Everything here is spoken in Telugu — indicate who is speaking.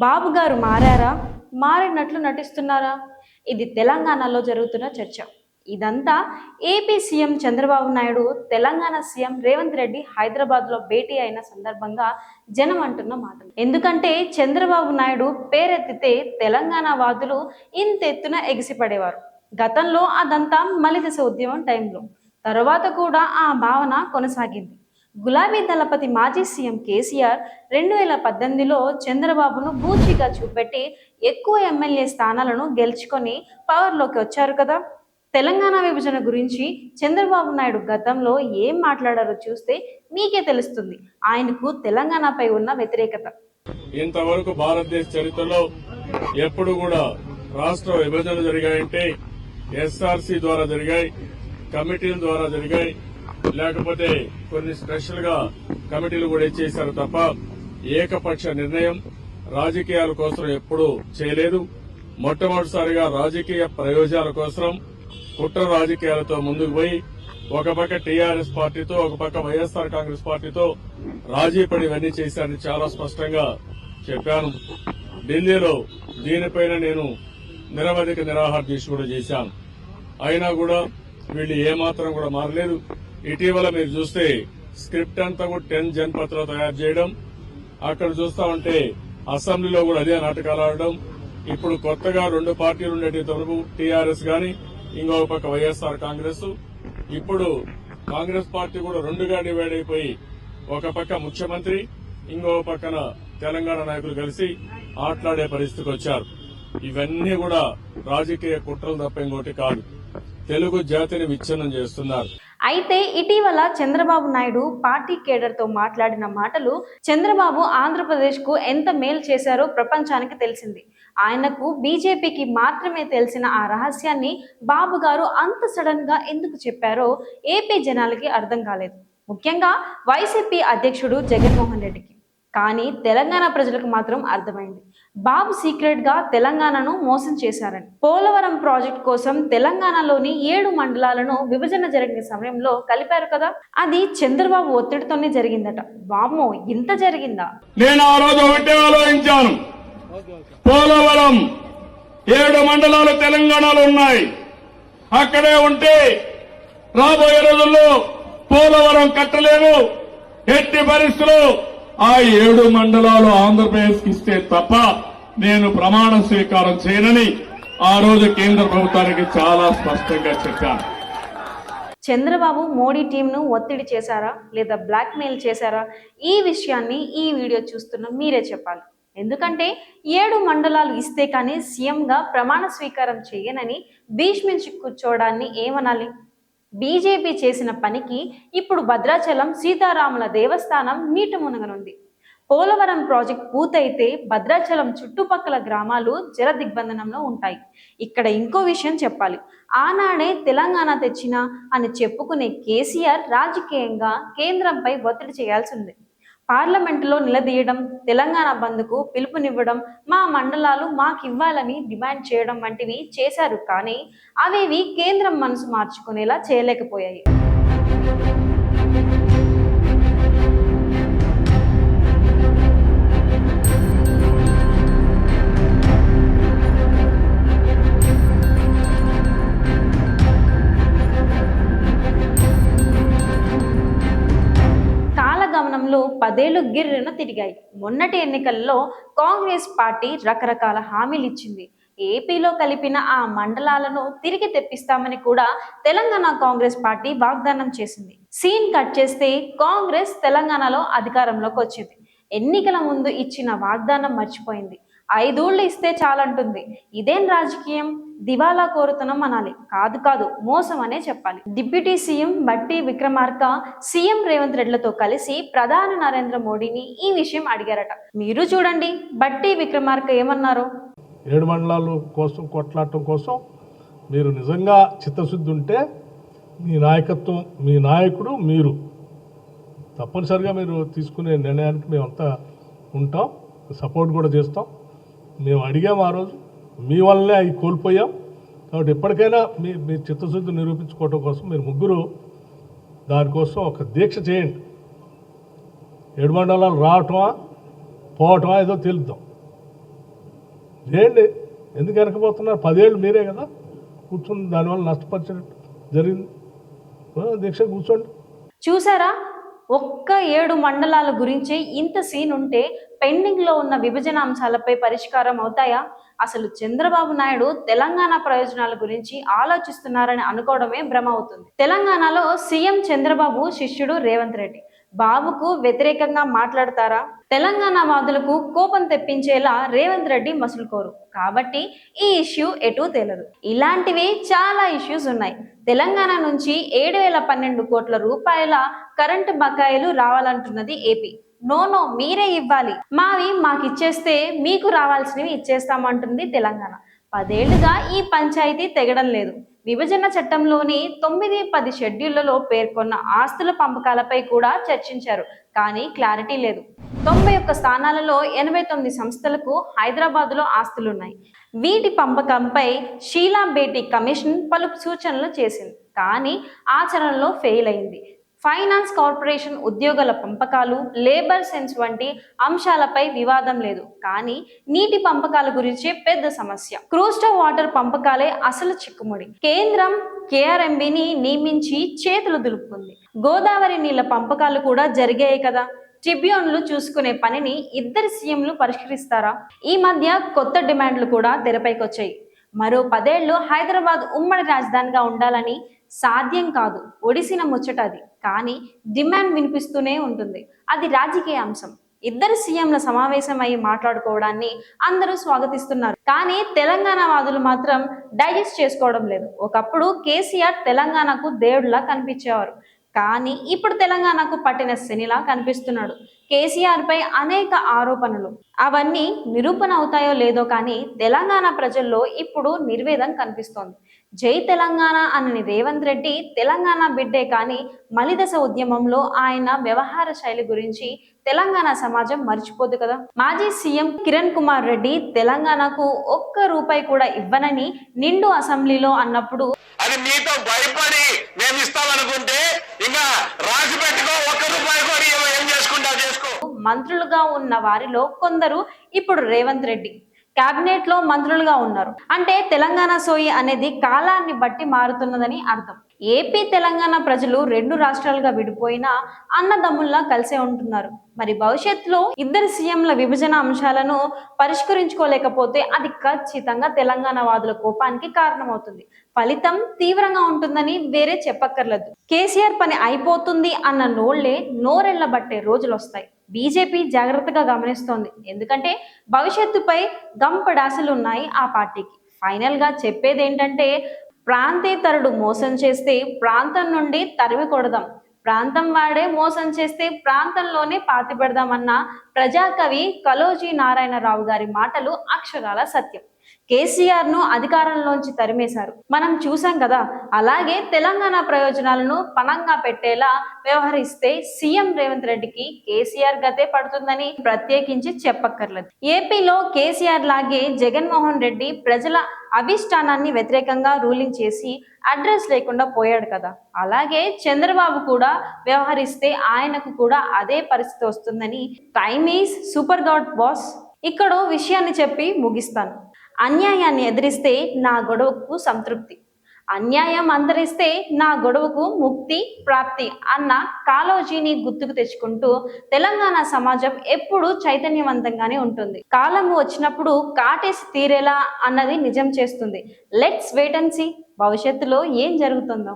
Speaker 1: బాబు గారు మారారా? మారినట్లు నటిస్తున్నారా? ఇది తెలంగాణలో జరుగుతున్న చర్చ. ఇదంతా AP CM Chandrababu Naidu Telangana CM Revanth Reddy హైదరాబాద్లో భేటీ అయిన సందర్భంగా జనం అంటున్న మాటలు. ఎందుకంటే చంద్రబాబు నాయుడు పేరెత్తితే తెలంగాణ వాదులు ఇంతెత్తున ఎగిసిపడేవారు. గతంలో అదంతా మలిదశ ఉద్యమం టైంలో. తర్వాత కూడా ఆ భావన కొనసాగింది. గులాబీ దళపతి మాజీ సీఎం కేసీఆర్ 2018లో చంద్రబాబును బూచిగా చూపెట్టి ఎక్కువ ఎమ్మెల్యే స్థానాలను గెలుచుకొని పవర్లోకి వచ్చారు కదా. తెలంగాణ విభజన గురించి చంద్రబాబు నాయుడు గతంలో ఏం మాట్లాడారో చూస్తే మీకే తెలుస్తుంది ఆయనకు తెలంగాణపై ఉన్న వ్యతిరేకత.
Speaker 2: ఇంతవరకు భారతదేశ చరిత్రలో ఎప్పుడు కూడా రాష్ట్ర విభజన జరిగాయంటే ఎస్ఆర్సీ ద్వారా జరిగాయి, కమిటీల ద్వారా జరిగాయి, లేకపోతే కొన్ని స్పెషల్ గా కమిటీలు కూడా చేశారు తప్ప ఏకపక్ష నిర్ణయం రాజకీయాల కోసం ఎప్పుడూ చేయలేదు. మొట్టమొదటిసారిగా రాజకీయ ప్రయోజనాల కోసం కుట్ర రాజకీయాలతో ముందుకు పోయి ఒక పక్క టీఆర్ఎస్ పార్టీతో ఒక పక్క వైఎస్ఆర్ కాంగ్రెస్ పార్టీతో రాజీ పడి ఇవన్నీ చేశారని చాలా స్పష్టంగా చెప్పాను. ఢిల్లీలో దీనిపైన నేను నిరవధిక నిరాహార దీక్ష కూడా చేశాను. అయినా కూడా వీళ్ళు ఏమాత్రం కూడా మారలేదు. ఇటీవల మీరు చూస్తే స్క్రిప్ట్ అంతా కూడా 10 జన్పత్రాలు తయారు చేయడం, అక్కడ చూస్తా ఉంటే అసెంబ్లీలో కూడా అదే నాటకాలు ఆడడం. ఇప్పుడు కొత్తగా 2 పార్టీలు ఉండేటప్పుడు టీఆర్ఎస్ గాని ఇంకొక పక్క వైఎస్ఆర్ కాంగ్రెస్, ఇప్పుడు కాంగ్రెస్ పార్టీ కూడా 2గా డివైడ్ అయిపోయి ఒక పక్క ముఖ్యమంత్రి ఇంకొక పక్కన తెలంగాణ నాయకులు కలిసి ఆటలాడే పరిస్థితికి వచ్చారు. ఇవన్నీ కూడా రాజకీయ కుట్రలు తప్ప ఇంకోటి కాదు. తెలుగు జాతిని విచ్ఛిన్నం చేస్తున్నారు.
Speaker 1: అయితే ఇటీవల చంద్రబాబు నాయుడు పార్టీ కేడర్తో మాట్లాడిన మాటలు చంద్రబాబు ఆంధ్రప్రదేశ్కు ఎంత మేలు చేశారో ప్రపంచానికి తెలిసింది. ఆయనకు బీజేపీకి మాత్రమే తెలిసిన ఆ రహస్యాన్ని బాబు గారు అంత సడన్ గా ఎందుకు చెప్పారో ఏపీ జనాలకి అర్థం కాలేదు. ముఖ్యంగా వైసీపీ అధ్యక్షుడు జగన్మోహన్ రెడ్డికి. కానీ తెలంగాణ ప్రజలకు మాత్రం అర్థమైంది. బాబు సీక్రెట్ గా తెలంగాణను మోసం చేశారని. పోలవరం ప్రాజెక్ట్ కోసం తెలంగాణలోని 7 మండలాలను విభజన జరిగిన సమయంలో కలిపారు కదా, అది చంద్రబాబు ఒత్తిడితోనే జరిగిందట. వామ్మో, ఇంత జరిగిందా?
Speaker 2: నేను ఆ రోజు ఒకటే ఆలోచించాను. పోలవరం 7 మండలాలు తెలంగాణలో ఉన్నాయి. అక్కడే ఉంటే రాబోయే రోజుల్లో పోలవరం కట్టలేము. ఎట్టి పరిస్థితుల్లో ఆ 7 మండలాలు ఆంధ్రప్రదేశ్కి ఇస్తే తప్ప నేను ప్రమాణ స్వీకారం చేయనని ఆ రోజు కేంద్ర ప్రభుత్వానికి చాలా స్పష్టంగా చెప్పాను.
Speaker 1: చంద్రబాబు మోడీ టీంను ఒత్తిడి చేశారా లేదా బ్లాక్మెయిల్ చేశారా? ఈ విషయాన్ని ఈ వీడియో చూస్తున్న మీరే చెప్పాలి. ఎందుకంటే 7 మండలాలు ఇస్తే కానీ సీఎంగా ప్రమాణ స్వీకారం చేయనని భీష్మించి కూర్చోవడాన్ని ఏమనాలి? బీజేపీ చేసిన పనికి ఇప్పుడు భద్రాచలం సీతారాముల దేవస్థానం నీట మునగనుంది. పోలవరం ప్రాజెక్ట్ పూర్తయితే భద్రాచలం చుట్టుపక్కల గ్రామాలు జల దిగ్బంధనంలో ఉంటాయి. ఇక్కడ ఇంకో విషయం చెప్పాలి. ఆనాడే తెలంగాణ తెచ్చినా అని చెప్పుకునే కేసీఆర్ రాజకీయంగా కేంద్రంపై ఒత్తిడి చేయాల్సి ఉంది. పార్లమెంటులో నిలదీయడం, తెలంగాణ బంద్కు పిలుపునివ్వడం, మా మండలాలు మాకివ్వాలని డిమాండ్ చేయడం వంటివి చేశారు. కానీ అవేవి కేంద్రం మనసు మార్చుకునేలా చేయలేకపోయాయి. కాలగమనంలో 10 ఏళ్లు గిర్రెన తిరిగాయి. మొన్నటి ఎన్నికల్లో కాంగ్రెస్ పార్టీ రకరకాల హామీలు ఇచ్చింది. ఏపీలో కలిపిన ఆ మండలాలను తిరిగి తెప్పిస్తామని కూడా తెలంగాణ కాంగ్రెస్ పార్టీ వాగ్దానం చేసింది. సీన్ కట్ చేస్తే కాంగ్రెస్ తెలంగాణలో అధికారంలోకి వచ్చింది. ఎన్నికల ముందు ఇచ్చిన వాగ్దానం మర్చిపోయింది. 5 ఏళ్లు ఇస్తే చాలంటుంది. ఇదేం రాజకీయం? దివాలా కోరుతనం అనాలి, కాదు మోసం అనే చెప్పాలి. డిప్యూటీ సీఎం బట్టి విక్రమార్క సీఎం రేవంత్ రెడ్డిలతో కలిసి ప్రధాని నరేంద్ర మోడీని ఈ విషయం అడిగారట. మీరు చూడండి బట్టి విక్రమార్క ఏమన్నారు.
Speaker 3: 7 మండలాల కోసం కొట్లాడటం కోసం మీరు నిజంగా చిత్తశుద్ధి ఉంటే మీ నాయకత్వం, మీ నాయకుడు, మీరు తప్పనిసరిగా మీరు తీసుకునే నిర్ణయానికి మేమంతా ఉంటాం, సపోర్ట్ కూడా చేస్తాం. మేము అడిగాము ఆ రోజు, మీ వల్లనే అవి కోల్పోయాం. కాబట్టి ఎప్పటికైనా మీ చిత్తశుద్ధి నిరూపించుకోవడం కోసం మీరు ముగ్గురు దానికోసం ఒక దీక్ష చేయండి. 7 మండలాలు రావటమా పోవటమా ఏదో తెలుద్దాం. చేయండి. ఎందుకు వెనకపోతున్నారు? 10 ఏళ్ళు మీరే కదా కూర్చుని దానివల్ల నష్టపరిచినట్టు జరిగింది. దీక్ష కూర్చోండి.
Speaker 1: చూసారా, ఒక్క 7 మండలాల గురించి ఇంత సీన్ ఉంటే పెండింగ్లో ఉన్న విభజన అంశాలపై పరిష్కారం అవుతాయా? అసలు చంద్రబాబు నాయుడు తెలంగాణ ప్రయోజనాల గురించి ఆలోచిస్తున్నారని అనుకోవడమే భ్రమ అవుతుంది. తెలంగాణలో సీఎం చంద్రబాబు శిష్యుడు రేవంత్ రెడ్డి బాబుకు వ్యతిరేకంగా మాట్లాడతారా? తెలంగాణ వాదులకు కోపం తెప్పించేలా రేవంత్ రెడ్డి మసులుకోరు కాబట్టి ఈ ఇష్యూ ఎటూ తేలదు. ఇలాంటివి చాలా ఇష్యూస్ ఉన్నాయి. తెలంగాణ నుంచి 7,012 కోట్ల రూపాయల కరెంటు బకాయిలు రావాలంటున్నది ఏపీ. నో మీరే ఇవ్వాలి, మావి మాకిచ్చేస్తే మీకు రావాల్సినవి ఇచ్చేస్తామంటుంది తెలంగాణ. 10 ఏళ్లుగా ఈ పంచాయతీ తెగడం లేదు. విభజన చట్టంలోని 9, 10 షెడ్యూళ్లలో పేర్కొన్న ఆస్తుల పంపకాలపై కూడా చర్చించారు, కానీ క్లారిటీ లేదు. 91 స్థానాలలో 89 సంస్థలకు హైదరాబాద్లో ఆస్తులున్నాయి. వీటి పంపకంపై షీలా బేటీ కమిషన్ పలు సూచనలు చేసింది, కానీ ఆచరణలో ఫెయిల్ అయింది. ఫైనాన్స్ కార్పొరేషన్ ఉద్యోగుల పంపకాలు, లేబర్ సెన్స్ వంటి అంశాలపై వివాదం లేదు, కానీ నీటి పంపకాల గురించే పెద్ద సమస్య. క్రూస్టల్ వాటర్ పంపకాలే అసలు చిక్కుముడి. కేంద్రం కేఆర్ఎంబిని నియమించి చేతులు దులుపుకుంది. గోదావరి నీళ్ల పంపకాలు కూడా జరిగాయి కదా. ట్రిబ్యూన్లు చూసుకునే పనిని ఇద్దరు సీఎంలు పరిష్కరిస్తారా? ఈ మధ్య కొత్త డిమాండ్లు కూడా తెరపైకొచ్చాయి. మరో 10 ఏళ్లు హైదరాబాద్ ఉమ్మడి రాజధానిగా ఉండాలని సాధ్యం కాదు, ఒడిసిన ముచ్చట అది. కానీ డిమాండ్ వినిపిస్తూనే ఉంటుంది. అది రాజకీయ అంశం. ఇద్దరు సీఎంల సమావేశం అయ్యి మాట్లాడుకోవడాన్ని అందరూ స్వాగతిస్తున్నారు, కానీ తెలంగాణ వాదులు మాత్రం డైజెస్ట్ చేసుకోవడం లేదు. ఒకప్పుడు కేసీఆర్ తెలంగాణకు దేవుడిలా కనిపించేవారు, కానీ ఇప్పుడు తెలంగాణకు పట్టిన శనిలా కనిపిస్తున్నాడు. కేసీఆర్ పై అనేక ఆరోపణలు, అవన్నీ నిరూపణ అవుతాయో లేదో కానీ తెలంగాణ ప్రజల్లో ఇప్పుడు నిర్వేదం కనిపిస్తోంది. జై తెలంగాణ అని రేవంత్ రెడ్డి తెలంగాణ బిడ్డే, కానీ మలిదశ ఉద్యమంలో ఆయన వ్యవహార శైలి గురించి తెలంగాణ సమాజం మర్చిపోదు కదా. మాజీ సీఎం కిరణ్ కుమార్ రెడ్డి తెలంగాణకు ₹1 కూడా ఇవ్వనని నిండు అసెంబ్లీలో అన్నప్పుడు
Speaker 4: అది మీతో భయపడి మేము ఇస్తామనుకుంటే ఇంకా రాసి పెట్టుకో, ₹1 కూడా ఏం చేసుకుంటావు చేసుకో.
Speaker 1: మంత్రులుగా ఉన్న వారిలో కొందరు ఇప్పుడు రేవంత్ రెడ్డి కేబినెట్ లో మంత్రులుగా ఉన్నారు. అంటే తెలంగాణ సోయి అనేది కాలాన్ని బట్టి మారుతున్నదని అర్థం. ఏపీ తెలంగాణ ప్రజలు 2 రాష్ట్రాలుగా విడిపోయినా అన్నదమ్ముల్లా కలిసే ఉంటున్నారు. మరి భవిష్యత్తులో ఇద్దరు సీఎంల విభజన అంశాలను పరిష్కరించుకోలేకపోతే అది ఖచ్చితంగా తెలంగాణ వాదుల కోపానికి కారణమవుతుంది. ఫలితం తీవ్రంగా ఉంటుందని వేరే చెప్పక్కర్లేదు. కేసీఆర్ పని అయిపోతుంది అన్న నోళ్లే నోరెళ్లబట్టే రోజులు వస్తాయి. బీజేపీ జాగ్రత్తగా గమనిస్తోంది, ఎందుకంటే భవిష్యత్తుపై గంపడాశలు ఉన్నాయి ఆ పార్టీకి. ఫైనల్ గా చెప్పేది ఏంటంటే, ప్రాంతేతరుడు మోసం చేస్తే ప్రాంతం నుండి తరిమి కొడదాం, ప్రాంతం వాడే మోసం చేస్తే ప్రాంతంలోనే పాతి పెడదామన్న ప్రజాకవి కలోజీ నారాయణరావు గారి మాటలు అక్షరాల సత్యం. కేసీఆర్ ను అధికారంలోంచి తరిమేశారు, మనం చూసాం కదా. అలాగే తెలంగాణ ప్రయోజనాలను పణంగా పెట్టేలా వ్యవహరిస్తే సీఎం రేవంత్ రెడ్డికి కేసీఆర్ గతే పడుతుందని ప్రత్యేకించి చెప్పక్కర్లేదు. ఏపీలో కేసీఆర్ లాగే జగన్మోహన్ రెడ్డి ప్రజల అభిష్టానాన్ని వ్యతిరేకంగా రూలింగ్ చేసి అడ్రస్ లేకుండా పోయాడు కదా. అలాగే చంద్రబాబు కూడా వ్యవహరిస్తే ఆయనకు కూడా అదే పరిస్థితి వస్తుందని time is super God boss. ఇక్కడో విషయాన్ని చెప్పి ముగిస్తాను. అన్యాయాన్ని ఎదిరిస్తే నా గొడవకు సంతృప్తి, అన్యాయం అంతరిస్తే నా గొడవకు ముక్తి ప్రాప్తి అన్న కాలోజీని గుర్తుకు తెచ్చుకుంటూ తెలంగాణ సమాజం ఎప్పుడూ చైతన్యవంతంగానే ఉంటుంది. కాలం వచ్చినప్పుడు కాటేసి తీరేలా అన్నది నిజం చేస్తుంది. లెట్స్ వెయిట్ అండ్ సీ భవిష్యత్తులో ఏం జరుగుతుందో.